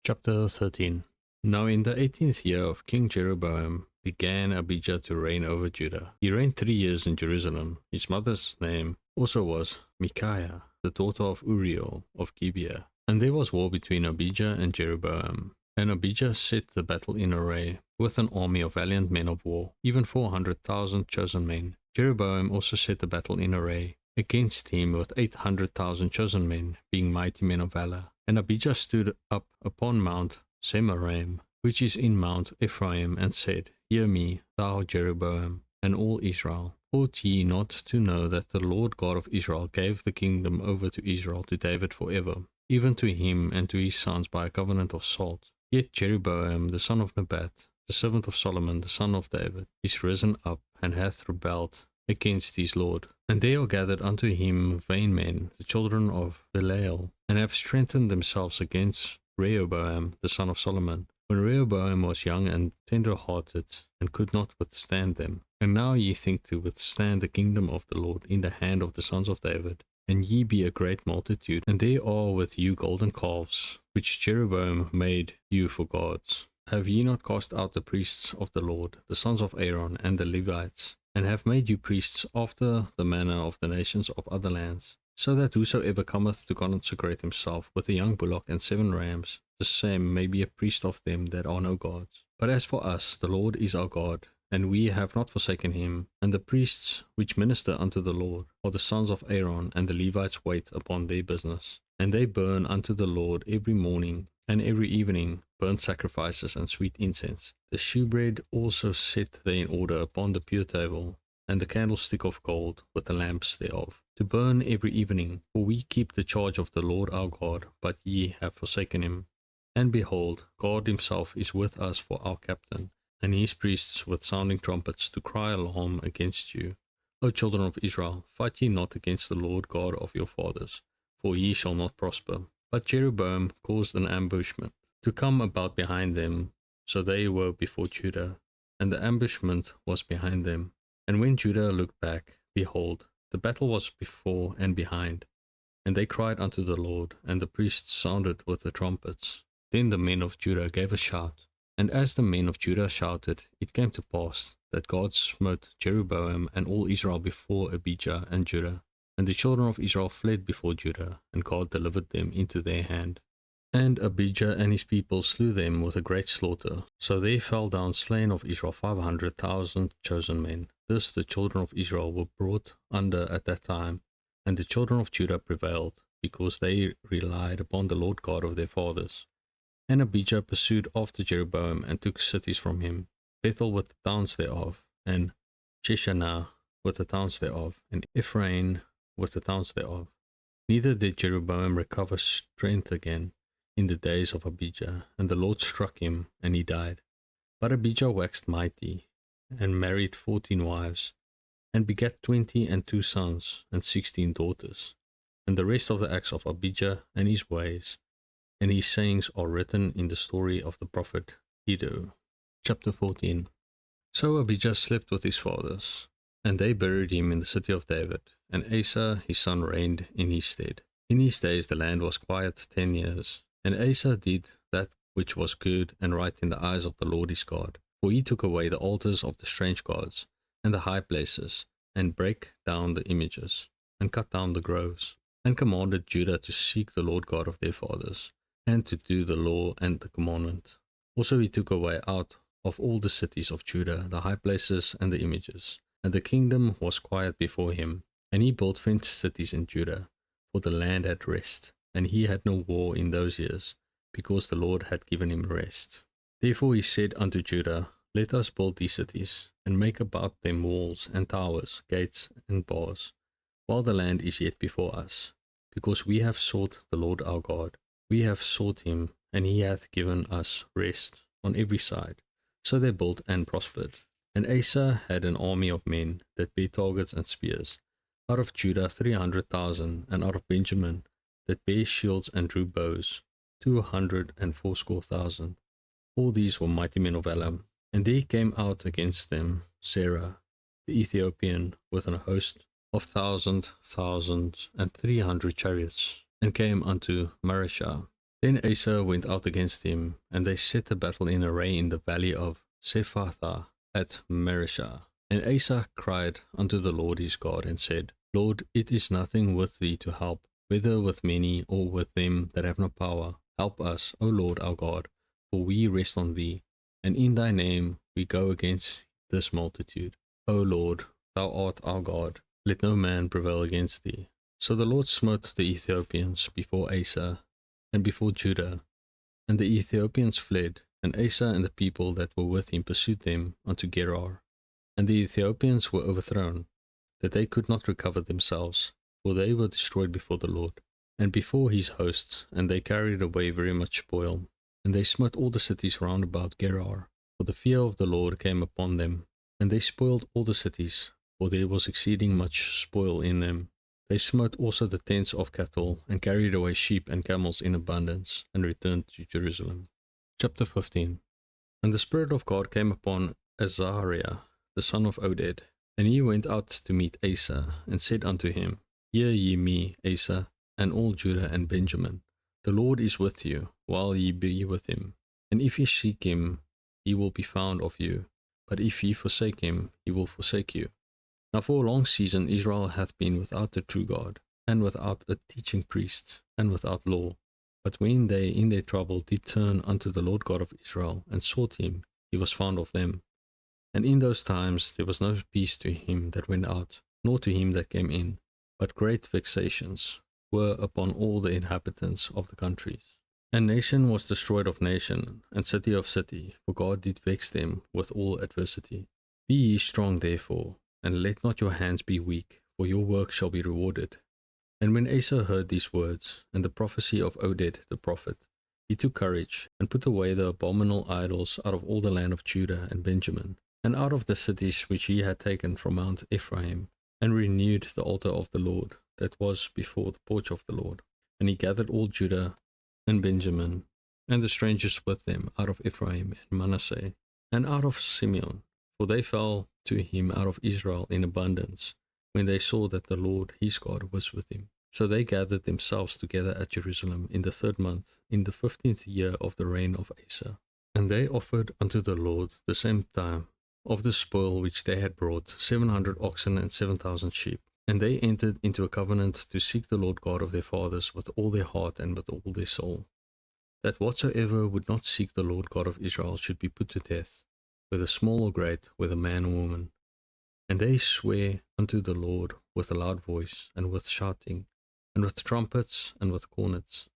Chapter 13. Now in the 18th year of King Jeroboam began Abijah to reign over Judah. He reigned 3 years in Jerusalem. His mother's name also was Micaiah, the daughter of Uriel of Gibeah. And there was war between Abijah and Jeroboam. And Abijah set the battle in array with an army of valiant men of war, even 400,000 chosen men. Jeroboam also set the battle in array against him with 800,000 chosen men, being mighty men of valor. And Abijah stood up upon Mount Zemaraim, which is in Mount Ephraim, and said, Hear me, thou Jeroboam, and all Israel. Ought ye not to know that the Lord God of Israel gave the kingdom over to Israel to David forever, even to him and to his sons by a covenant of salt? Yet Jeroboam the son of Nebat, the servant of Solomon the son of David, is risen up, and hath rebelled against his Lord. And they are gathered unto him vain men, the children of Belial, and have strengthened themselves against Rehoboam the son of Solomon, when Rehoboam was young and tender-hearted, and could not withstand them. And now ye think to withstand the kingdom of the Lord in the hand of the sons of David, and ye be a great multitude, and there are with you golden calves, which Jeroboam made you for gods. Have ye not cast out the priests of the Lord, the sons of Aaron, and the Levites, and have made you priests after the manner of the nations of other lands, so that whosoever cometh to consecrate himself with a young bullock and 7 rams, the same may be a priest of them that are no gods. But as for us, the Lord is our God, and we have not forsaken him. And the priests which minister unto the Lord are the sons of Aaron, and the Levites wait upon their business. And they burn unto the Lord every morning and every evening burnt sacrifices and sweet incense. The shewbread also set they in order upon the pure table, and the candlestick of gold with the lamps thereof, to burn every evening. For we keep the charge of the Lord our God, but ye have forsaken him. And behold, God himself is with us for our captain, and his priests with sounding trumpets to cry alarm against you. O children of Israel, fight ye not against the Lord God of your fathers, for ye shall not prosper. But Jeroboam caused an ambushment to come about behind them, so they were before Judah, and the ambushment was behind them. And when Judah looked back, behold, the battle was before and behind. And they cried unto the Lord, and the priests sounded with the trumpets. Then the men of Judah gave a shout. And as the men of Judah shouted, it came to pass that God smote Jeroboam and all Israel before Abijah and Judah. And the children of Israel fled before Judah, and God delivered them into their hand. And Abijah and his people slew them with a great slaughter. So there fell down slain of Israel 500,000 chosen men. This the children of Israel were brought under at that time. And the children of Judah prevailed, because they relied upon the Lord God of their fathers. And Abijah pursued after Jeroboam, and took cities from him, Bethel with the towns thereof, and Jeshanah with the towns thereof, and Ephraim with the towns thereof. Neither did Jeroboam recover strength again in the days of Abijah, and the Lord struck him, and he died. But Abijah waxed mighty, and married 14 wives, and begat 22 sons, and 16 daughters. And the rest of the acts of Abijah and his ways, and his sayings are written in the story of the prophet Iddo. Chapter 14. So Abijah slept with his fathers, and they buried him in the city of David, and Asa his son reigned in his stead. In his days the land was quiet 10 years, and Asa did that which was good and right in the eyes of the Lord his God. For he took away the altars of the strange gods, and the high places, and brake down the images, and cut down the groves, and commanded Judah to seek the Lord God of their fathers, and to do the law and the commandment. Also he took away out of all the cities of Judah the high places and the images, and the kingdom was quiet before him. And he built fenced cities in Judah, for the land had rest, and he had no war in those years, because the Lord had given him rest. Therefore he said unto Judah, Let us build these cities, and make about them walls and towers, gates and bars, while the land is yet before us, because we have sought the Lord our God. We have sought him, and he hath given us rest on every side. So they built and prospered. And Asa had an army of men that bare targets and spears, out of Judah 300,000, and out of Benjamin that bare shields and drew bows 280,000. All these were mighty men of valor. And there came out against them Sarah the Ethiopian with an host of 1,300 chariots, and came unto Mareshah. Then Asa went out against him, and they set the battle in array in the valley of Sephathah at Marishah. And Asa cried unto the Lord his God, and said, Lord, it is nothing with thee to help, whether with many or with them that have no power. Help us, O Lord our God, for we rest on thee, and in thy name we go against this multitude. O Lord, thou art our God, let no man prevail against thee. So the Lord smote the Ethiopians before Asa and before Judah, and the Ethiopians fled, and Asa and the people that were with him pursued them unto Gerar. And the Ethiopians were overthrown, that they could not recover themselves, for they were destroyed before the Lord, and before his hosts, and they carried away very much spoil. And they smote all the cities round about Gerar, for the fear of the Lord came upon them. And they spoiled all the cities, for there was exceeding much spoil in them. They smote also the tents of cattle, and carried away sheep and camels in abundance, and returned to Jerusalem. Chapter 15. And the Spirit of God came upon Azariah, the son of Oded, and he went out to meet Asa, and said unto him, Hear ye me, Asa, and all Judah and Benjamin. The Lord is with you, while ye be with him. And if ye seek him, he will be found of you. But if ye forsake him, he will forsake you. Now for a long season Israel hath been without the true God, and without a teaching priest, and without law. But when they in their trouble did turn unto the Lord God of Israel, and sought him, he was found of them. And in those times there was no peace to him that went out, nor to him that came in, but great vexations were upon all the inhabitants of the countries. And nation was destroyed of nation, and city of city, for God did vex them with all adversity. Be ye strong therefore, and let not your hands be weak, for your work shall be rewarded. And when Asa heard these words, and the prophecy of Oded the prophet, he took courage, and put away the abominable idols out of all the land of Judah and Benjamin, and out of the cities which he had taken from Mount Ephraim, and renewed the altar of the Lord, that was before the porch of the Lord. And he gathered all Judah and Benjamin, and the strangers with them, out of Ephraim and Manasseh, and out of Simeon, for they fell to him out of Israel in abundance, when they saw that the Lord his God was with him. So they gathered themselves together at Jerusalem in the 3rd month, in the 15th year of the reign of Asa. And they offered unto the Lord the same time of the spoil which they had brought, 700 oxen and 7,000 sheep. And they entered into a covenant to seek the Lord God of their fathers with all their heart and with all their soul, that whatsoever would not seek the Lord God of Israel should be put to death, whether small or great, whether man or woman. And they swear unto the Lord with a loud voice, and with shouting, and with trumpets, and with cornets.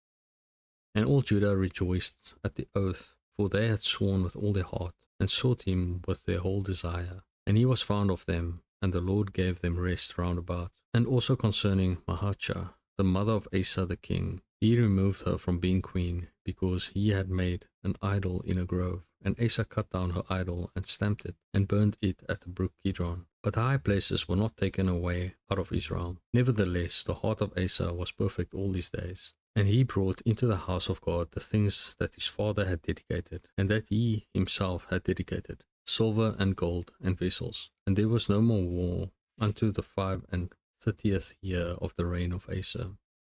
And all Judah rejoiced at the oath, for they had sworn with all their heart, and sought him with their whole desire. And he was found of them, and the Lord gave them rest round about. And also concerning Maachah, the mother of Asa the king, he removed her from being queen, because he had made an idol in a grove. And Asa cut down her idol, and stamped it, and burned it at the brook Kidron. But the high places were not taken away out of Israel. Nevertheless, the heart of Asa was perfect all these days. And he brought into the house of God the things that his father had dedicated, and that he himself had dedicated, silver and gold and vessels. And there was no more war unto the 35th year of the reign of Asa.